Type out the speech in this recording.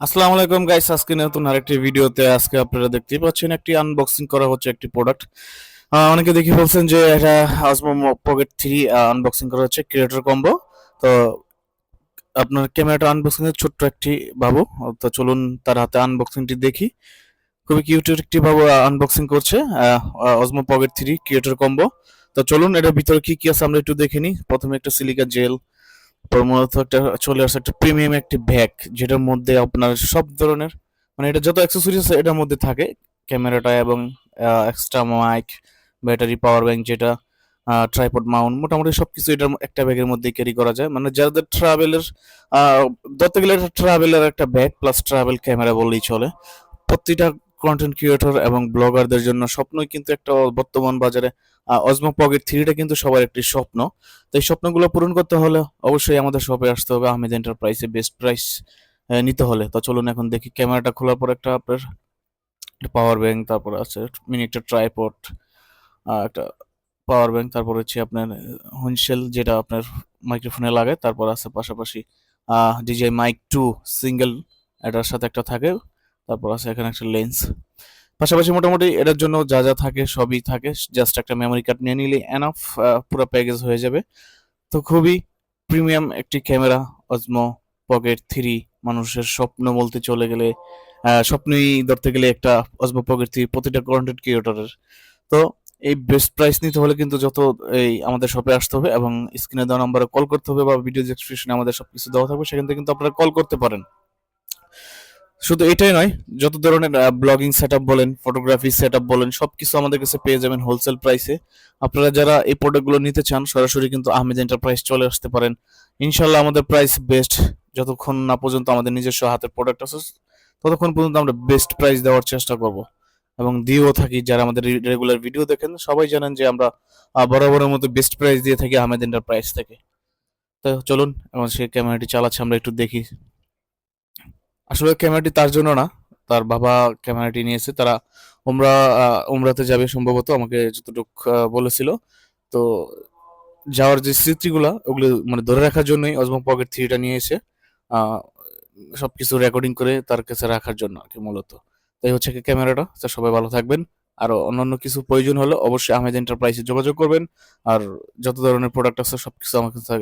আসসালামু আলাইকুম গাইস, আজকে নতুন আরেকটি ভিডিওতে আজকে আপনারা দেখতেই পাচ্ছেন একটি আনবক্সিং করা হচ্ছে একটি প্রোডাক্ট। অনেকে দেখে বলছেন যে এটা অসমো পকেট 3 আনবক্সিং করা হচ্ছে ক্রিয়েটর কম্বো। তো আপনার ক্যামেরাটা আনবক্সিং এর ছোট্ট একটি বাবু। তো চলুন তার হাতে আনবক্সিংটি দেখি। খুবই কিউট একটি বাবু আনবক্সিং করছে অসমো পকেট 3 ক্রিয়েটর কম্বো। তো চলুন এটার ভিতরে কি কি আছে আমরা একটু দেখে নিই। প্রথমে একটা সিলিকা জেল, মূলত একটা চলে আসছে একটা প্রিমিয়াম একটি ব্যাগ, যেটার মধ্যে আপনার সব ধরনের মানে এটা যত অ্যাক্সেসরিজ আছে এটার মধ্যে থাকে। ক্যামেরাটা এবং extra mic, battery, power bank, যেটা ট্রাইপড মাউন্ট, মোটামুটি সবকিছু এটার একটা ব্যাগের মধ্যে ক্যারি করা যায়। মানে যাদের ট্রাভেলের ধরতে গেলে এটা ট্রাভেলের একটা ব্যাগ প্লাস ট্রাভেল ক্যামেরা বললেই চলে। প্রতিটা কন্টেন্ট ক্রিয়েটর এবং ব্লগারদের জন্য স্বপ্নই কিন্তু একটা বর্তমান বাজারে অজমো পকেট থ্রিটা কিন্তু সবার একটি স্বপ্ন। তো এই স্বপ্নগুলো পূরণ করতে হলে অবশ্যই আমাদের শপে আসতে হবে আহমেদ এন্টারপ্রাইজে, বেস্ট প্রাইস নিতে হলে। তো চলুন এখন দেখি। ক্যামেরাটা খোলার পর একটা আপনার পাওয়ার ব্যাংক, তারপর আছে মিনি একটা ট্রাইপড, একটা পাওয়ার ব্যাংক, তারপর হচ্ছে আপনার হুইন্ডশেল যেটা আপনার মাইক্রোফোনে লাগে, তারপর আছে পাশাপাশি ডিজে মাইক 2 সিঙ্গেল, এটার সাথে একটা থাকে, তারপর আছে এখানে একটা লেন্স। পাশাপাশি মোটামুটি এটার জন্য যা যা থাকে সবই থাকে, জাস্ট একটা মেমোরি কার্ড নিয়ে নিলে এনাফ, পুরো প্যাকেজ হয়ে যাবে। তো খুবই প্রিমিয়াম একটি ক্যামেরা অজমো পকেট 3, মানুষের স্বপ্ন বলতে চলে গেলে স্বপ্নই ধরতে গেলে একটা অজমো পকেট 3 প্রতিটা কন্টেন্ট ক্রিয়েটরের। তো এই বেস্ট প্রাইস নিতে হলে কিন্তু যত এই আমাদের শপে আসতে হবে এবং স্ক্রিনে দেওয়া নম্বরে কল করতে হবে, বা ভিডিও ডেসক্রিপশনে আমাদের সবকিছু দেওয়া থাকবে, সেখান থেকে কিন্তু আপনারা কল করতে পারেন। শুধু এটাই নয়, যত ধরনের ব্লগিং সেটআপ বলেন, ফটোগ্রাফি সেটআপ বলেন, সবকিছু আমাদের কাছে পেয়ে যাবেন হোলসেল প্রাইসে। আপনারা যারা এই প্রোডাক্টগুলো নিতে চান সরাসরি কিন্তু আহমেদ এন্টারপ্রাইজ চলে আসতে পারেন। ইনশাল্লাহ আমাদের প্রাইস বেস্ট, যতক্ষণ না পর্যন্ত আমাদের নিজস্ব হাতের প্রোডাক্ট আছে ততক্ষণ পর্যন্ত আমরা বেস্ট প্রাইস দেওয়ার চেষ্টা করব এবং দিয়েও থাকি। যারা আমাদের রেগুলার ভিডিও দেখেন সবাই জানেন যে আমরা বরাবরের মতো বেস্ট প্রাইস দিয়ে থাকি আহমেদ এন্টারপ্রাইজ থেকে। তো চলুন এখন সেই ক্যামেরাটি চালাচ্ছে, আমরা একটু দেখি। আসলে ক্যামেরাটি তার জন্য না, তার বাবা ক্যামেরাটি নিয়েছে। তারা ওমরা ওমরাতে যাবে সম্ভবত, আমাকে যতটুকু বলেছিল। তো যাওয়ার যে স্মৃতিগুলা ওগুলো মানে ধরে রাখার জন্যই অজমো পকেট থ্রিটা নিয়ে এসে আহ, সবকিছু রেকর্ডিং করে তার কাছে রাখার জন্য আর কি মূলত। তাই হচ্ছে কি ক্যামেরাটা। তো সবাই ভালো থাকবেন। আর অন্যান্য কিছু প্রয়োজন হলে অবশ্যই আহমেদ এন্টারপ্রাইজে যোগাযোগ করবেন। আর যত ধরনের প্রোডাক্ট আছে সবকিছু আমার কাছে